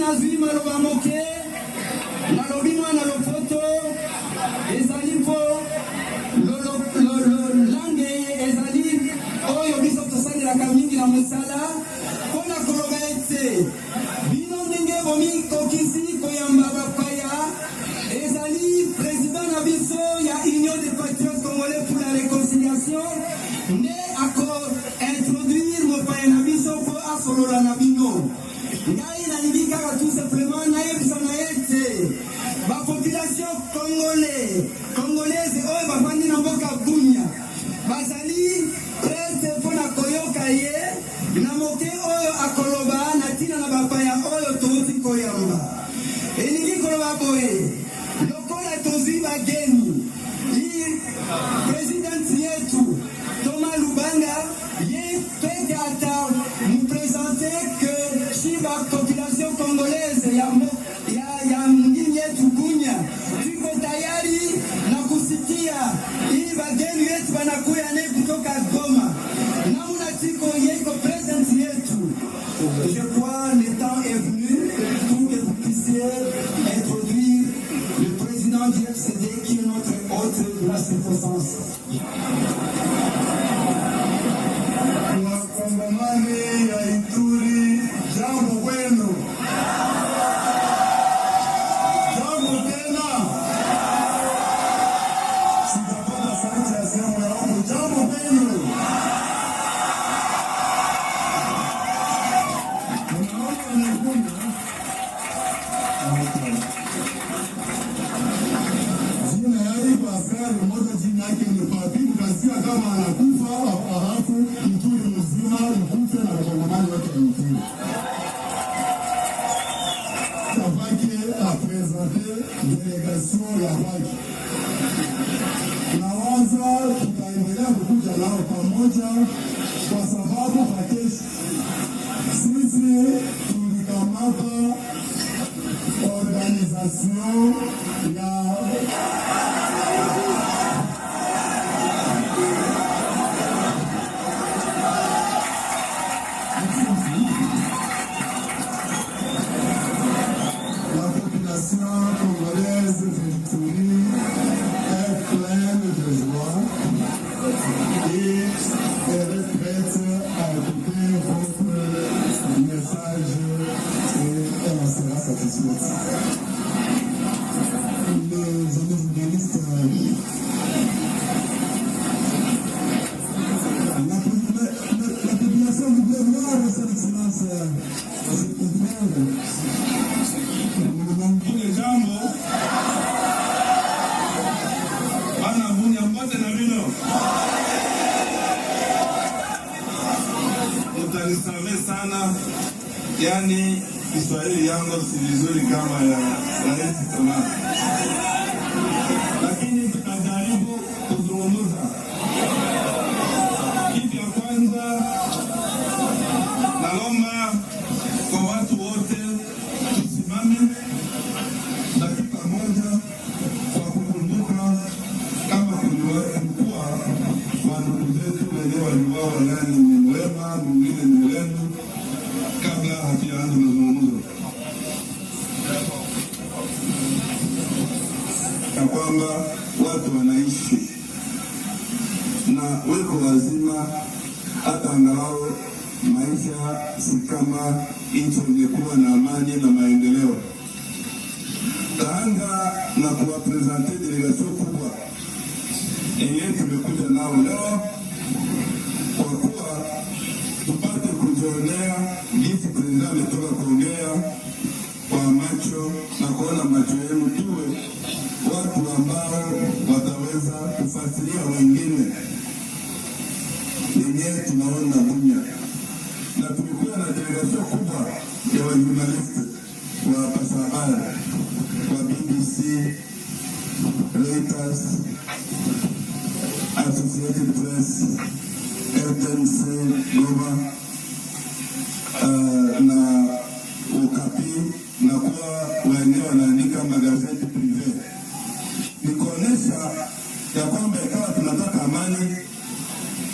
nazwi maloba moke nalobi mwana lopoto ezali mpo langue ezali oyo biso tosalelaka mingi na mosala mpona koloba ete bino ndenge bomikokisi koyamba bapaya ezali président na biso ya Union des Patriotes Congolais pour la Réconciliation nde ako-introduire mopaya na biso mpo asolola na bino. Ngai nalingi kaka tout simplement nayebisa na ete bapopulation congolaise oyo bafandi na mboka Bunia bazali prete mpona koyoka ye na moke oyo akoloba na ntina na bapaya oyo touti koyamba. Elingi koloba boye lokola tozwi bageni presidenti yetu Thomas Lubanga ye peke ata mupresente ke shiba population congolaise ya mngini yetu Bunia tuko tayari na kusikia hii bageni yetu banakuya ne kutoka Goma namuna tiko yeko presidenti yetu. Je crois le temps est venu pour que vous puissiez introduire le président du FCD qui est notre hôte de la circonstance. Wakongomani ya Ituri, jambo kwenu. Jambo tena. Sitapata sauti ya sehemu ya huko. Jambo kwenu. Unaona nyekundu? Jina yake askari mmoja jina yake ni Papi, ukasikia kama anakufa halafu Ituri mzima mkufe na Wakongomani wote wa Ituri. Tabaki apresente delegation ya kwake. Nawaza tutaendelea kukuja nao pamoja kwa sababu pakeshi sisi tulikamata organisation ya congolaise d'Ituri est pleine de joie et elle est prête à écouter votre message et elle en sera satisfaite. Les amis journalistes, la population voudrait voir son excellence se comprendre. Kule jambo bana Bunia mbote na vino mutanisame sana, yani Kiswahili yangu si vizuri kama ya rahisi sana, lakini tutajaribu kuzungumza. Kitu ya kwanza naomba kwa watu wote tusimame dakika moja kwa kukumbuka kama kulikuwa wandugu zetu wenye waliuawa, yani ni Mwema, mwingine ni Mlendo, kabla hatujaanza mazungumzo, ya kwamba watu wanaishi na weko wazima, hata angalau maisha si kama nchi ingekuwa na amani na maendeleo. Taanga na kuwapresente delegation kubwa yenye tumekuja nao leo, kwa kuwa tupate kujionea jinsi president ametoka kuongea kwa macho na kuona macho yenu, tuwe watu ambao wataweza kufasiria wengine yenye tunaona Bunia. Na tulikuwa na delegation kubwa ya wajurnalisti wa pasabara wa BBC, Reuters, Associated Press, RTNC, Goma na Okapi, na kuwa wenyewe wanaandika magazeti prive. Ni kuonesha ya kwamba ikawa tunataka amani,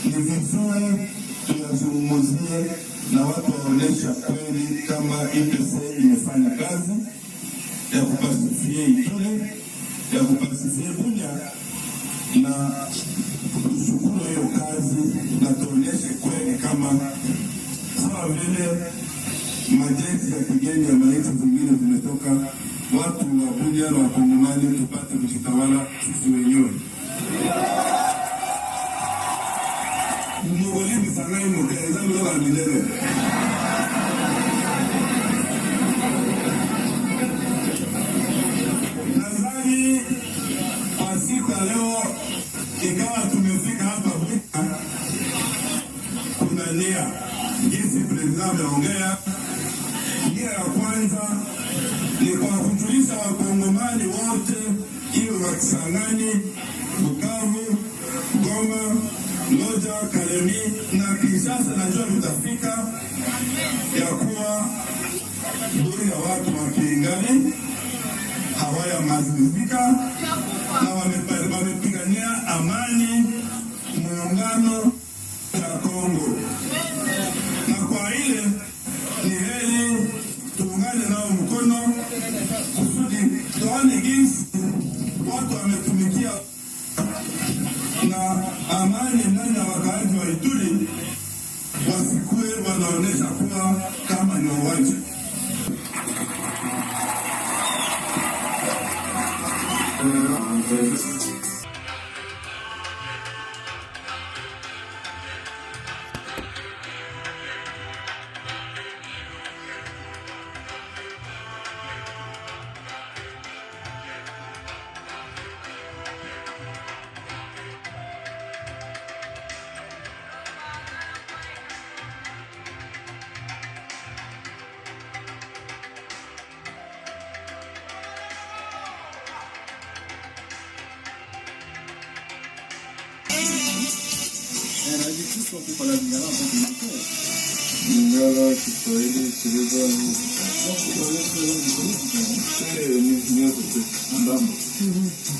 ni vizuri tuyazungumzie na watu waonesha kweli kama IPC imefanya kazi ya kupasifie Ituri, ya kupasifie Bunia, na tushukuru hiyo kazi na tuoneshe kweli kama sawa vile majeshi ya kigeni ya maisha zingine zimetoka, watu wa Bunia na Wakongomani tupate kujitawala sisi wenyewe. Mugolimu sangai mukeza mloga milele. Nadhani kwa siku ya leo ikawa tumefika hapa Bunia, kuna nia jinsi president ameongea. Nia ya kwanza ni kwa kujulisha Wakongomani wote, iwe wa Kisangani, Bukavu, Goma, Loja, Kalemi na Kinshasa, najua mtafika, ya kuwa duri ya watu wa Kiingani hawaya mazimzika na wamepigania amani muungano ya Kongo, na kwa ile ni heri tuungane nao mkono kusudi tuone jinsi watu wametumikia na amani ndani ya wakaaji wa Ituri, wasikue wanaonesha kuwa kama ni wauaji. Lingala, Kiswahili, Kiruga,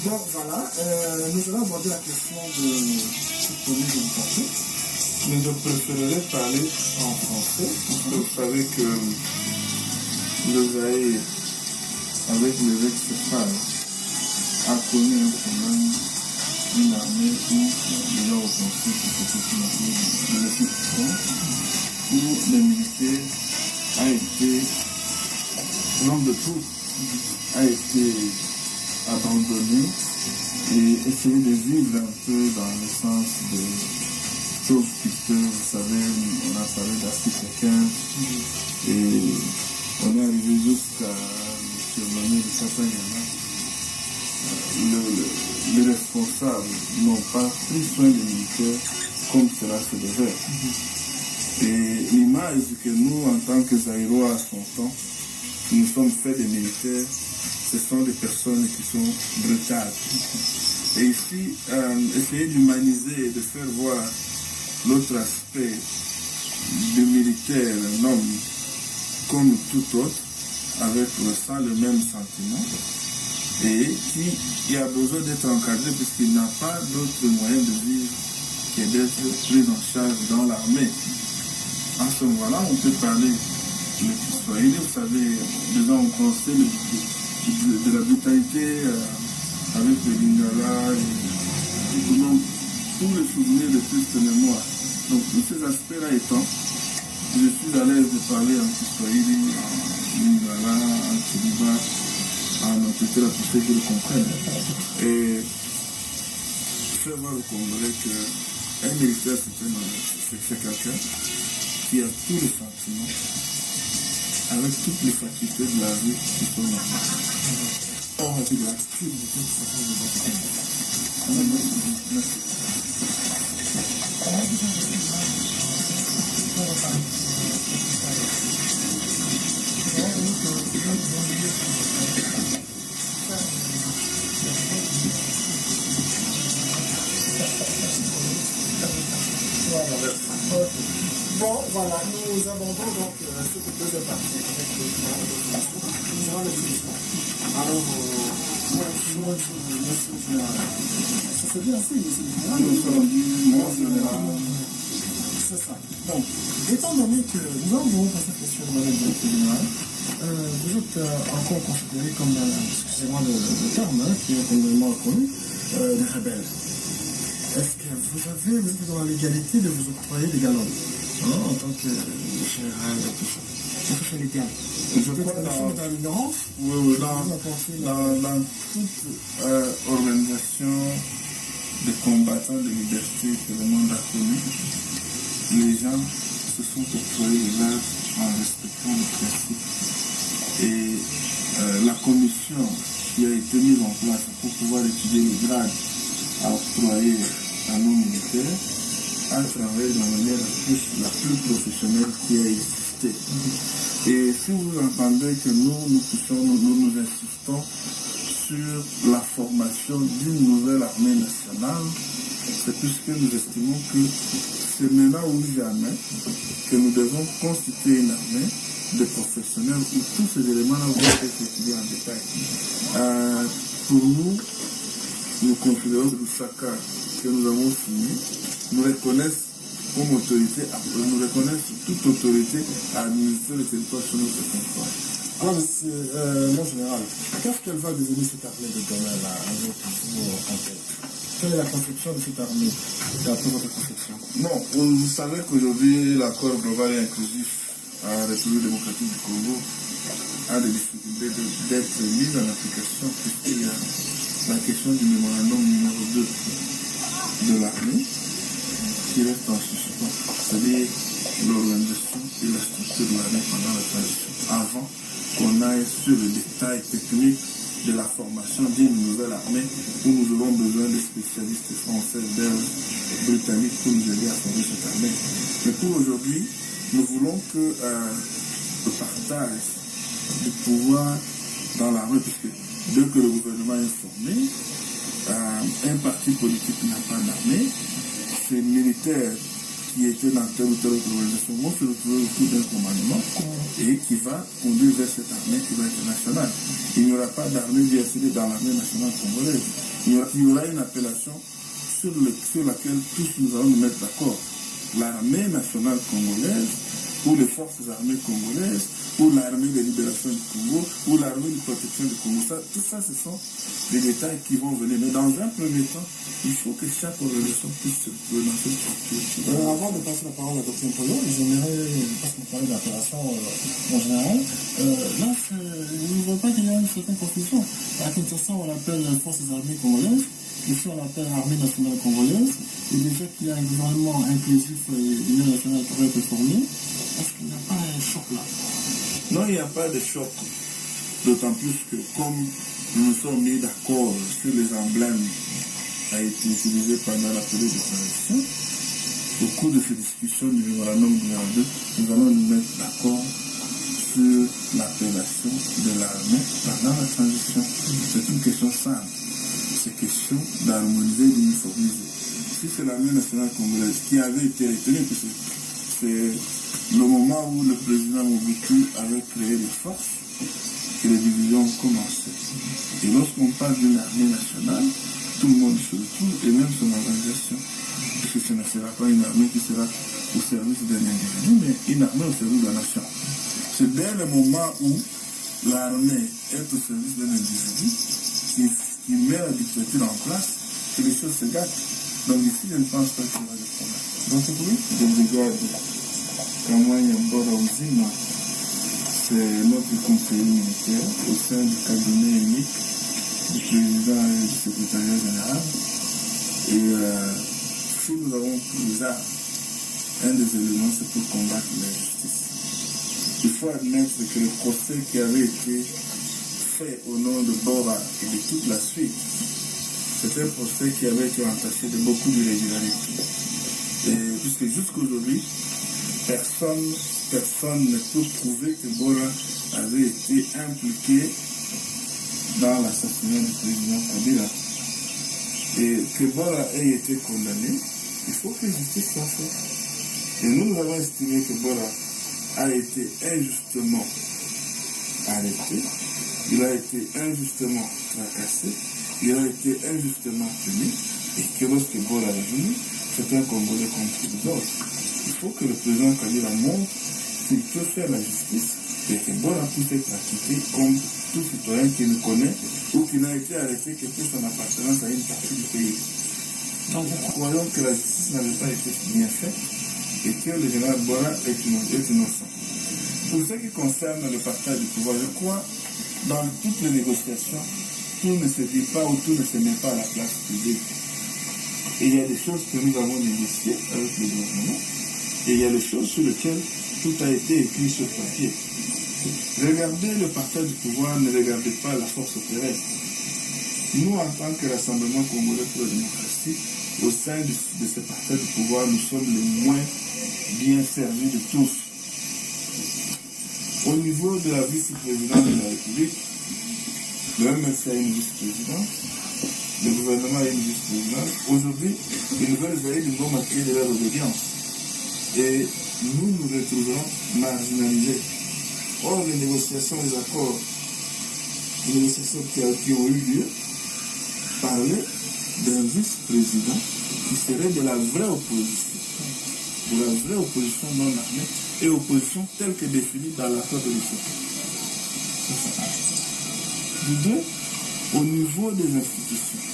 donc voilà, nous allons aborder la question de l'université. Mais je préférerais parler en français. Vous savez que le Zaïre, avec les ex-femmes, a connu un problème, une armée où les gens ont pensé que c'était une armée de l'Égypte, où les militaires a été, l'homme de tout a été abandonné et essayer de vivre un peu dans le sens de choses piteuses. Vous savez, on a parlé d'Afrique 15 et on est arrivé jusqu'à M. Manuel Katayama. Les responsables n'ont pas pris soin des militaires comme cela se devait. Et l'image que nous, en tant que Zaïrois à son temps, nous sommes faits des militaires, ce sont des personnes qui sont brutales. Et ici, essayer d'humaniser et de faire voir l'autre aspect du militaire, un homme comme tout autre, avec le même sentiment, et qui a besoin d'être encadré puisqu'il n'a pas d'autre moyen de vivre que d'être pris en charge dans l'armée. À ce moment-là, on peut parler le Kiswahili, vous savez, déjà on constate de la brutalité avec le Lingala, et tous les souvenirs de toute mémoire. Donc, tous ces aspects-là étant, je suis à l'aise de parler en Kiswahili, en Lingala, en Kiriba, en Antitela, pour ceux qui le comprennent. Et faire voir au Congolais qu'un militaire, c'est quelqu'un qui a tous les sentiments, avec toutes les facultés de la vie qui sont normales. On a vu l'attitude de toute façon de Bon, voilà, nous abordons donc cette deuxième partie avec le alors, moi, ça fait bien aussi, monsieur le général. C'est ça. Donc, Étant donné que nous avons passé sur le directeur général, vous êtes encore considéré comme, excusez-moi le terme, qui est complètement reconnu, des rebelles. Est-ce que vous avez, vous êtes dans la légalité de vous octroyer des galons en tant que général et tout ça? Est-ce que c'est légal? Je crois dans l'ignorance. Oui, dans toute organisation de combattants de liberté que le monde a connu, les gens se sont octroyés des armes en respectant les principes. Et la commission qui a été mise en place pour pouvoir étudier les grades à octroyer à nos militaires a travaillé de la manière la plus professionnelle qui a existé. Et si vous entendez que nous insistons sur la formation d'une nouvelle armée nationale, c'est puisque nous estimons que c'est maintenant ou jamais que nous devons constituer une armée de professionnels où tous ces éléments-là vont être étudiés en détail. Pour nous considérons que chacun que nous avons signé nous reconnaissent comme autorité, nous reconnaissent toute autorité à administrer le territoire sur notre territoire. Alors, mon général, qu'est-ce qu'elle va devenir cette armée de demain là, avec vous en tête? Quelle est la conception de cette armée d'après votre conception? Bon, vous savez qu'aujourd'hui, l'accord global et inclusif à la République démocratique du Congo a des difficultés d'être mis en application puisqu'il y a la question du mémorandum numéro 2 de l'armée qui reste en suspens, c'est-à-dire l'organisation et la structure de l'armée pendant la transition, avant qu'on aille sur le détail technique de la formation d'une nouvelle armée où nous aurons besoin de spécialistes français, belges, britanniques pour nous aider à former cette armée. Mais pour aujourd'hui, nous voulons que le partage du pouvoir dans l'armée, puisque dès que le gouvernement est formé, un parti politique n'a pas d'armée, ces militaires qui étaient dans telle ou telle autre organisation vont se retrouver autour d'un commandement et qui va conduire vers cette armée qui va être nationale. Il n'y aura pas d'armée DSD dans l'armée nationale congolaise. Il y aura une appellation sur laquelle tous nous allons nous mettre d'accord. L'armée nationale congolaise, ou les forces armées congolaises, ou l'armée de libération du Congo, ou l'armée de protection du Congo. Tout ça, ce sont des détails qui vont venir. Mais dans un premier temps, il faut que chaque organisation puisse se trouver dans cette structure. Avant de passer la parole à Dr. Mpolo, j'aimerais, parce qu'on parlait d'appellation en général, là, je ne vois pas qu'il y a une certaine confusion. À Kinshasa, on l'appelle forces armées congolaises. Ici, on l'appelle armée nationale congolaise. Et déjà qu'il y a un gouvernement inclusif et une nationale qui va être formé, est-ce qu'il n'y a pas un choc là? Non, il n'y a pas de choc. D'autant plus que comme nous nous sommes mis d'accord sur les emblèmes qui a été utilisé pendant la période de transition, au cours de ces discussions du mémorandum numéro 2, nous allons nous mettre d'accord sur l'appellation de l'armée pendant la transition. C'est une question simple. C'est question d'harmoniser et d'uniformiser. Si c'est l'armée nationale congolaise qui avait été retenue, c'est le moment où le président Mobutu avait créé les forces que les divisions ont commencé. Et lorsqu'on parle d'une armée nationale, tout le monde se retrouve, et même son organisation. Parce que ce ne sera pas une armée qui sera au service d'un individu, mais une armée au service de la nation. C'est dès le moment où l'armée est au service d'un individu qui met la dictature en place que les choses se gâtent. Donc ici, je ne pense pas qu'il y aura de problème. Donc, oui, de brigade Kamwanya Mbora Uzima, c'est notre conseiller militaire au sein du cabinet unique du président et du secrétariat général. Et si nous avons pris les armes, un des éléments, c'est pour combattre l'injustice. Il faut admettre que le procès qui avait été fait au nom de Bora et de toute la suite, c'est un procès qui avait été entaché de beaucoup d'irrégularités. Et puisque jusqu'aujourd'hui, personne ne peut prouver que Bora avait été impliqué dans l'assassinat du président Kabila. Et que Bora ait été condamné, il faut que justice soit faite. Et nous avons estimé que Bora a été injustement arrêté, il a été injustement fracassé, il a été injustement puni, et que lorsque Bora est venu, c'est un Congolais comme tous les autres. Il faut que le président Kabila montre qu'il peut faire la justice et que Bora puisse être acquitté comme tout citoyen qui le connaît ou qui n'a été arrêté que pour son appartenance à une partie du pays. Donc nous croyons que la justice n'avait pas été bien faite et que le général Bora est innocent. Pour ce qui concerne le partage du pouvoir, je crois dans toutes les négociations, tout ne se dit pas ou tout ne se met pas à la place publique. Et il y a des choses que nous avons négociées avec le gouvernement et il y a des choses sur lesquelles tout a été écrit sur papier. Regardez le partage du pouvoir, ne regardez pas la force terrestre. Nous, en tant que Rassemblement Congolais pour la démocratie, au sein de ce partage du pouvoir, nous sommes les moins bien servis de tous. Au niveau de la vice-présidente de la République, le MLC a une vice-présidente, le gouvernement a une vice-présidente. Aujourd'hui, ils veulent veiller du bon matériel de leur obédience. Et nous nous retrouverons marginalisés. Or, les négociations, les accords, les négociations qui ont eu lieu, parlaient d'un vice-président qui serait de la vraie opposition. De la vraie opposition non armée et opposition telle que définie dans l'accord de l'État. Du deux, au niveau des institutions,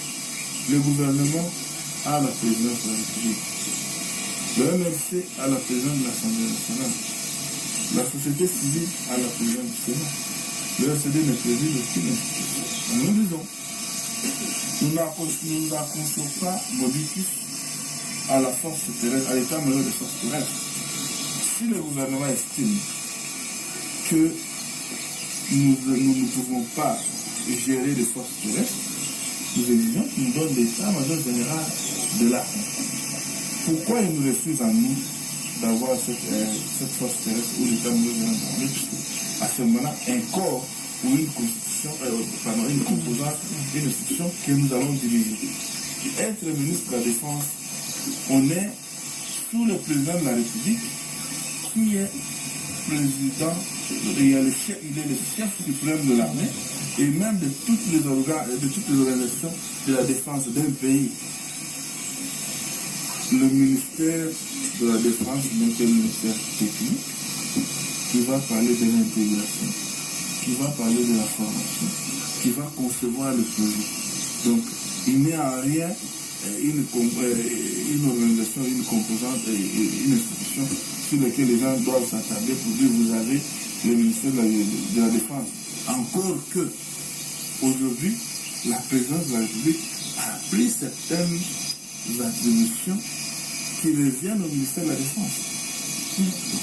le gouvernement a la présidence de la République. Le MLC a la présidence de l'Assemblée nationale. La société civile a la présidence du Sénat. Le RCD ne préside aucune institution. Nous disons, nous n'accrochons pas mobitif à la force terrestre, à l'état-major des forces terrestres. Si le gouvernement estime que nous ne pouvons pas gérer les forces terrestres, nous exigeons qu'il nous donne l'état-major général de l'armée. Pourquoi il nous refuse à nous d'avoir cette force terrestre ou l'état-major général de l'armée, puisque à ce moment-là, un corps ou une constitution, une composante, une institution que nous allons diriger. Être ministre de la Défense, on est sous le président de la République, qui est président, il est le chef suprême de l'armée, et même de toutes les organisations de la défense d'un pays. Le ministère de la Défense n'est qu'un ministère technique qui va parler de l'intégration, qui va parler de la formation, qui va concevoir le projet. Donc, il n'y a en rien une organisation, une composante, une institution sur laquelle les gens doivent s'attarder pour dire vous avez le ministère de la Défense. Encore que, aujourd'hui, la présidence de la République a pris certaines attributions qui reviennent au ministère de la Défense.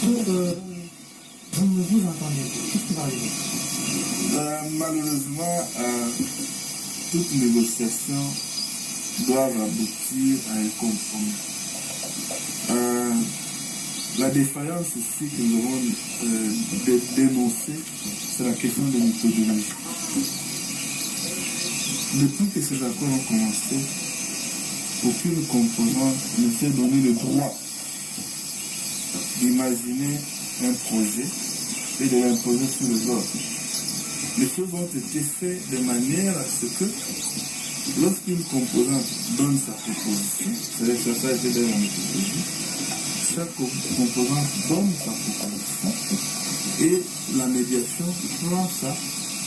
Vous ne vous entendez pas. Qu'est-ce qui va arriver? Malheureusement, toute négociation doit aboutir à un compromis. La défaillance aussi que nous avons dénoncée, c'est la question de méthodologie. Depuis que ces accords ont commencé, aucune composante ne s'est donné le droit d'imaginer un projet et de l'imposer sur les autres. Les choses ont été faites de manière à ce que lorsqu'une composante donne sa proposition, c'est-à-dire que ça a été dans la méthodologie, chaque composante donne sa proposition et la médiation prend ça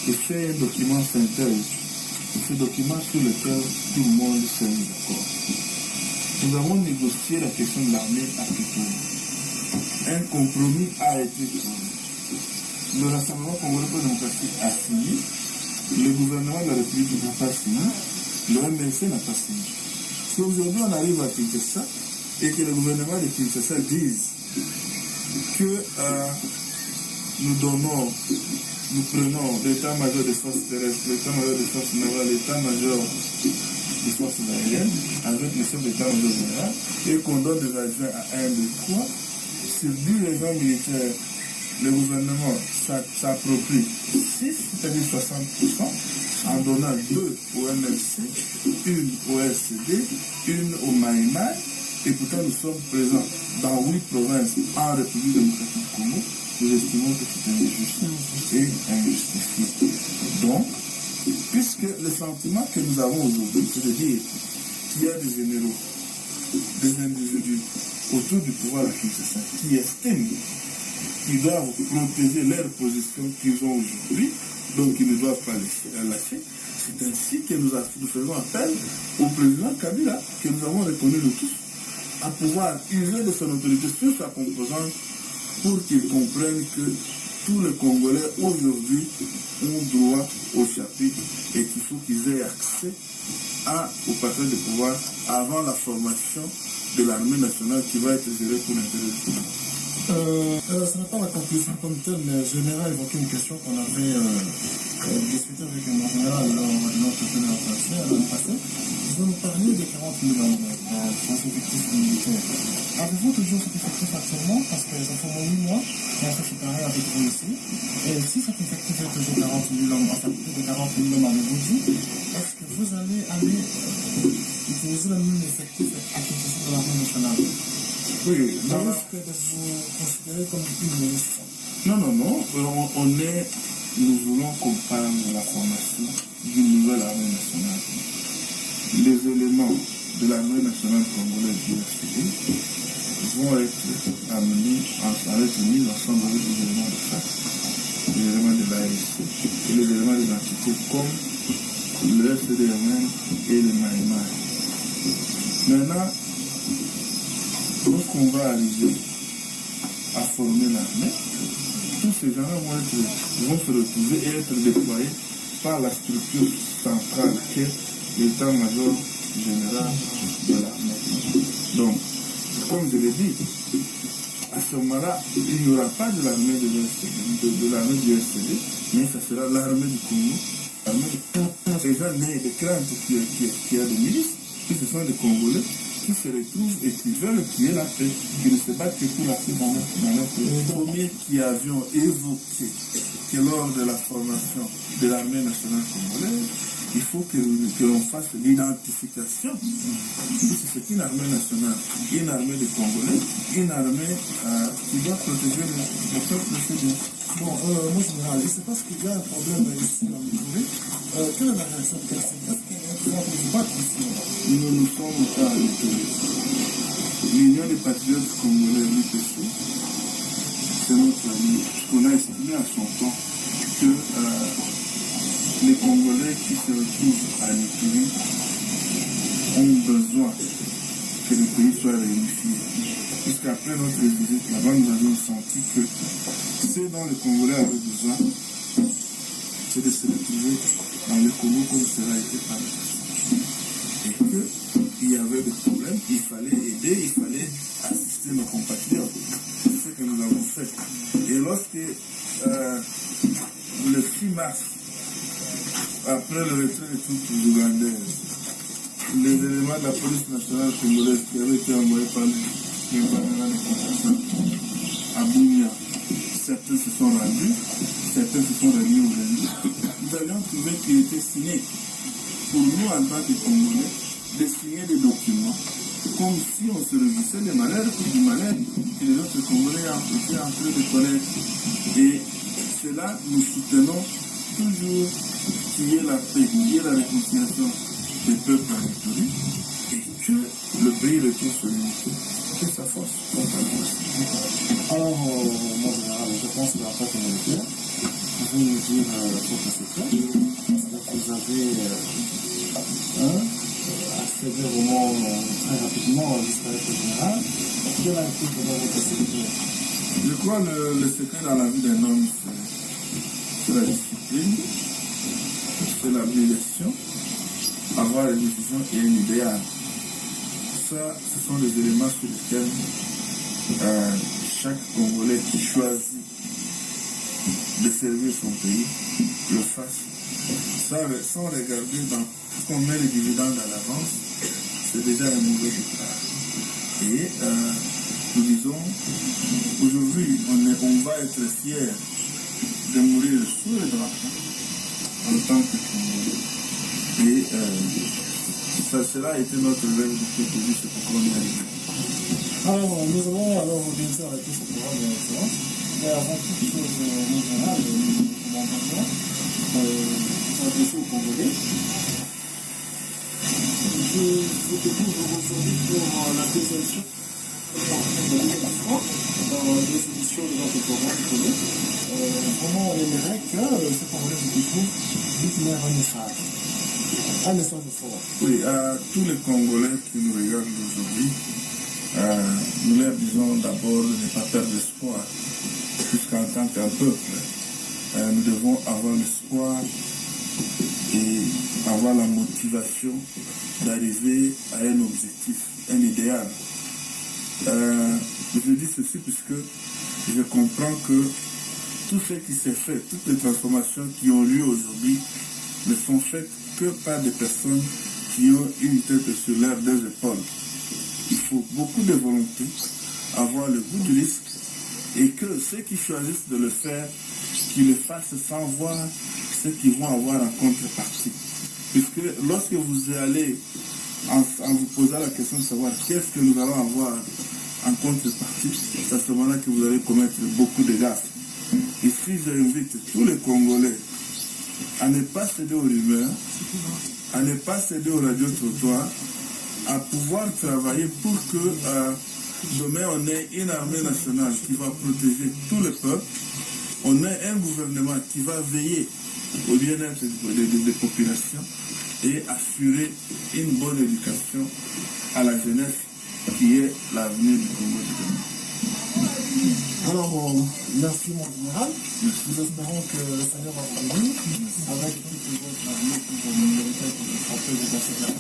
et fait un document synthèse. Ce document sur lequel tout le monde s'est mis d'accord. Nous avons négocié la question de l'armée à Pretoria. Un compromis a été trouvé. Le Rassemblement Congolais pour la démocratie a signé, le gouvernement de la République n'a pas signé, le MLC n'a pas signé. Si aujourd'hui on arrive à Kinshasa et que le gouvernement de Kinshasa dise que nous prenons l'état-major des forces terrestres, l'état-major des forces navales, l'état-major des forces aériennes, avec le chef d'état-major général, et qu'on donne des adjoints à 1, 2, 3, sur 10 raisons militaires, le gouvernement s'approprie 6, c'est-à-dire 60%, en donnant 2 au MLC, 1 au RCD, 1 au Maïmaï, et pourtant nous sommes présents dans 8 provinces en République démocratique du Congo. Nous estimons que c'est injuste et injustifié. Donc, puisque le sentiment que nous avons aujourd'hui, c'est de dire qu'il y a des généraux, des individus autour du pouvoir à Kinshasa qui estiment qu'ils doivent protéger leur position qu'ils ont aujourd'hui, donc ils ne doivent pas lâcher. C'est ainsi que nous faisons appel au président Kabila, que nous avons reconnu nous tous, à pouvoir user de son autorité sur sa composante pour qu'ils comprennent que tous les Congolais aujourd'hui ont droit au chapitre et qu'il faut qu'ils aient accès au partage de pouvoir avant la formation de l'armée nationale qui va être gérée pour l'intérêt du pays. Ce n'est pas la conclusion comme telle, mais j'aimerais évoquer une question qu'on avait discutée avec mon général lors de notre tenue l'année passée. Vous nous parliez des 40 millions dans effectifs militaires. Avez-vous toujours cet effectif actuellement? Parce que ça fait moins 8 mois qu'on fait séparer avec vous ici. Et si cet effectif est toujours 40 millions, enfin plus de 40 millions, avez-vous dit, est-ce que vous allez utiliser le même effectif à Kinshasa de l'armée nationale? Oui, Dans le fait de vous considérer comme une ministre. Non, nous voulons qu'on parle de la formation d'une nouvelle armée nationale. Les éléments de l'armée nationale congolaise du RCD vont être amenés, être mis ensemble avec les éléments de FAC, les éléments de l'ARC et les éléments d'identité comme le FCDMN et le Maïmaï. Maintenant, lorsqu'on va arriver à former l'armée, tous ces gens-là vont se retrouver et être déployés par la structure centrale qui est l'état-major général de l'armée. Donc, comme je l'ai dit, à ce moment-là, il n'y aura pas de l'armée de l'armée du RCD, mais ça sera l'armée du Congo. Les gens nés de crainte qu'il y a des milices, qui ce sont des Congolais, qui se retrouvent et qui veulent qu'il y ait la paix, qui ne se battent que pour la paix dans notre pays. Les premiers qui avions évoqué que lors de la formation de l'armée nationale congolaise, il faut que l'on fasse l'identification. C'est une armée nationale, une armée de Congolais, une armée qui doit protéger le peuple de ces deux. Bon, moi général, je ne sais pas ce qu'il y a un problème ici dans le Congo. Quelle est la réaction de Est-ce qu'il y a un pouvoir de se battre ici? Nous ne sommes pas l'Union des patriotes congolais, l'UPC, c'est notre ami, puisqu'on a estimé à son temps que les Congolais qui se retrouvent à l'Éthiopie ont besoin que le pays soit réunifié. Puisqu'après notre visite là-bas, nous avons senti que ce dont les Congolais avaient besoin, c'est de se retrouver dans le Congo comme cela a été par le passé. Et qu'il y avait des problèmes, il fallait aider, il fallait assister nos compatriotes. C'est ce que nous avons fait. Et lorsque le 6 mars, après le retrait des troupes ougandaises, les éléments de la police nationale congolaise qui avaient été envoyés par les gouvernements de Kinshasa à Bunia, certains se sont rendus, certains se sont réunis aujourd'hui. Nous avions trouvé qu'il était signé, pour nous en tant que Congolais, de signer des documents, comme si on se réjouissait des malheurs ou du malheur que les autres Congolais étaient en train de connaître. Et cela, nous soutenons toujours qu'il y ait la paix, qu'il y ait la réconciliation des peuples en Victorie et que le pays retrouve son unité et sa force. Alors, mon général, je pense que la paix communautaire, vous pouvez nous dire votre secret. Est-ce que vous avez accédé vraiment très rapidement jusqu'à l'être général? Quel a été votre secret? Je crois que le secret dans la vie d'un homme, c'est la discipline, c'est l'abnégation, avoir une décision et un idéal. Ça, ce sont les éléments sur lesquels chaque Congolais qui choisit de servir son pays le fasse. Ça, sans regarder dans ce qu'on met les dividendes à l'avance, c'est déjà un mauvais départ. Et nous disons, aujourd'hui, on va être fiers de mourir sous les drapeaux en tant que Congolais. Et cela a été notre rêve depuis que c'est pourquoi on est arrivé. Alors, nous allons bien sûr arrêter ce programme de l'excellence. Mais avant toute chose, mon général, nous commandons s'adresser aux Congolais. Je vous découvre aujourd'hui pour la deuxième chose. valider la foi dans l'évolution de notre programme Congolais. Vraiment, on aimerait que ce Congolais du Congo définisse un message fort. Oui, à tous les Congolais qui nous regardent aujourd'hui, nous leur disons d'abord de ne pas perdre espoir, puisqu'en tant qu'un peuple, nous devons avoir l'espoir et avoir la motivation d'arriver à un objectif, un idéal. Je dis ceci puisque je comprends que tout ce qui s'est fait, toutes les transformations qui ont lieu aujourd'hui ne sont faites que par des personnes qui ont une tête sur leurs deux épaules. Il faut beaucoup de volonté, avoir le goût du risque et que ceux qui choisissent de le faire, qu'ils le fassent sans voir ce qu'ils vont avoir en contrepartie. Puisque lorsque vous allez en vous posant la question de savoir qu'est-ce que nous allons avoir en contrepartie, c'est à ce moment-là que vous allez commettre beaucoup de gaffes. Ici, j'invite tous les Congolais à ne pas céder aux rumeurs, à ne pas céder aux radios-trottoirs, à pouvoir travailler pour que demain on ait une armée nationale qui va protéger tout le peuple, on ait un gouvernement qui va veiller au bien-être des populations et assurer une bonne éducation à la jeunesse qui est l'avenir du Congo du demain. Alors, merci mon général. Nous espérons que le Seigneur va vous bénir avec toutes les autres armées pour nous mériter de frapper des affaires.